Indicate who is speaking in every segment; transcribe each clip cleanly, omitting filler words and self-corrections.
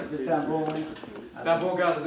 Speaker 1: C'est un bon garde.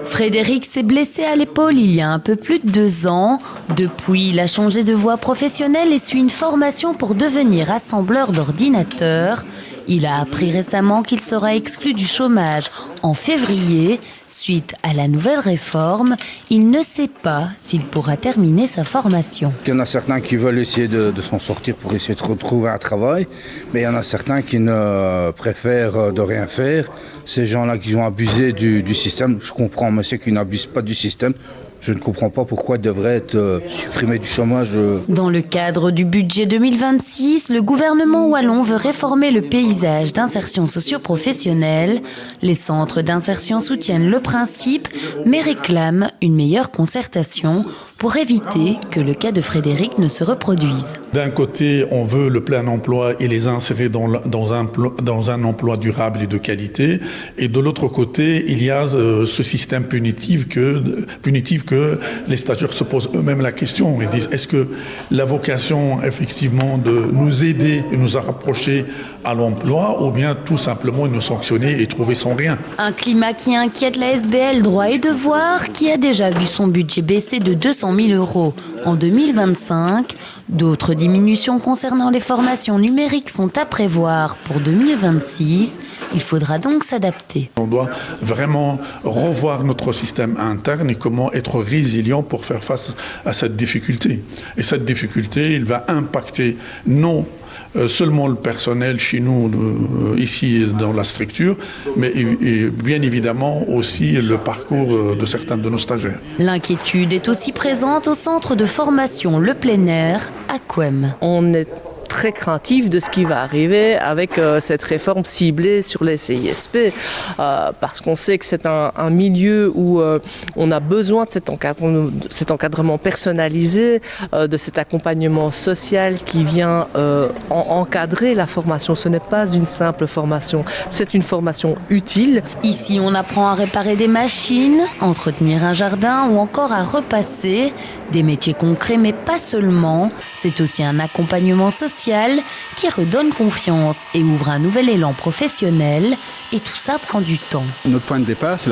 Speaker 2: Frédéric s'est blessé à l'épaule il y a un peu plus de 2 ans. Depuis, il a changé de voie professionnelle et suit une formation pour devenir assembleur d'ordinateurs. Il a appris récemment qu'il sera exclu du chômage en février. Suite à la nouvelle réforme, il ne sait pas s'il pourra terminer sa formation.
Speaker 3: Il y en a certains qui veulent essayer de s'en sortir pour essayer de retrouver un travail, mais il y en a certains qui ne préfèrent de rien faire. Ces gens-là qui ont abusé du système, je comprends, mais ceux qui n'abusent pas du système, je ne comprends pas pourquoi il devrait être supprimé du chômage.
Speaker 2: Dans le cadre du budget 2026, le gouvernement wallon veut réformer le paysage d'insertion socio-professionnelle. Les centres d'insertion soutiennent le principe, mais réclament une meilleure concertation pour éviter que le cas de Frédéric ne se reproduise.
Speaker 4: D'un côté, on veut le plein emploi et les insérer dans un emploi durable et de qualité. Et de l'autre côté, il y a ce système punitif que les stagiaires se posent eux-mêmes la question. Ils disent, est-ce que la vocation, effectivement, de nous aider et nous rapprocher à l'emploi, ou bien tout simplement nous sanctionner et trouver sans rien.
Speaker 2: Un climat qui inquiète la SBL Droit et Devoir, qui a déjà vu son budget baisser de 200 000 € en 2025. D'autres diminutions concernant les formations numériques sont à prévoir pour 2026. Il faudra donc s'adapter.
Speaker 4: On doit vraiment revoir notre système interne et comment être résilient pour faire face à cette difficulté. Et cette difficulté, il va impacter non seulement le personnel chez nous, ici dans la structure, mais bien évidemment aussi le parcours de certains de nos stagiaires.
Speaker 2: L'inquiétude est aussi présente au centre de formation Le Plein Air à Couem.
Speaker 5: On est très craintif de ce qui va arriver avec cette réforme ciblée sur les CISP, parce qu'on sait que c'est un milieu où on a besoin de cet encadrement personnalisé, de cet accompagnement social qui vient encadrer la formation. Ce n'est pas une simple formation, c'est une formation utile.
Speaker 2: Ici, on apprend à réparer des machines, entretenir un jardin ou encore à repasser. Des métiers concrets, mais pas seulement. C'est aussi un accompagnement social qui redonne confiance et ouvre un nouvel élan professionnel. Et tout ça prend du temps.
Speaker 6: Notre point de départ, c'est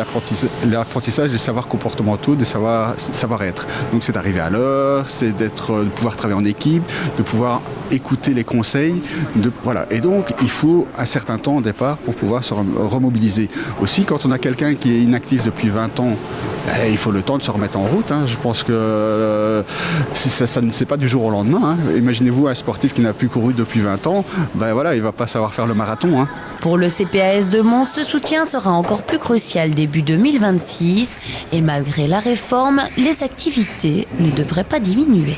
Speaker 6: l'apprentissage des savoirs comportementaux, des savoir-être. Donc c'est d'arriver à l'heure, c'est de pouvoir travailler en équipe, de pouvoir écouter les conseils. Voilà. Et donc, il faut un certain temps au départ pour pouvoir se remobiliser. Aussi, quand on a quelqu'un qui est inactif depuis 20 ans, il faut le temps de se remettre en route. Je pense que ça ne c'est pas du jour au lendemain. Imaginez-vous un sportif qui n'a plus couru depuis 20 ans, voilà, il ne va pas savoir faire le marathon.
Speaker 2: Pour le CPAS de Mons, ce soutien sera encore plus crucial début 2026. Et malgré la réforme, les activités ne devraient pas diminuer.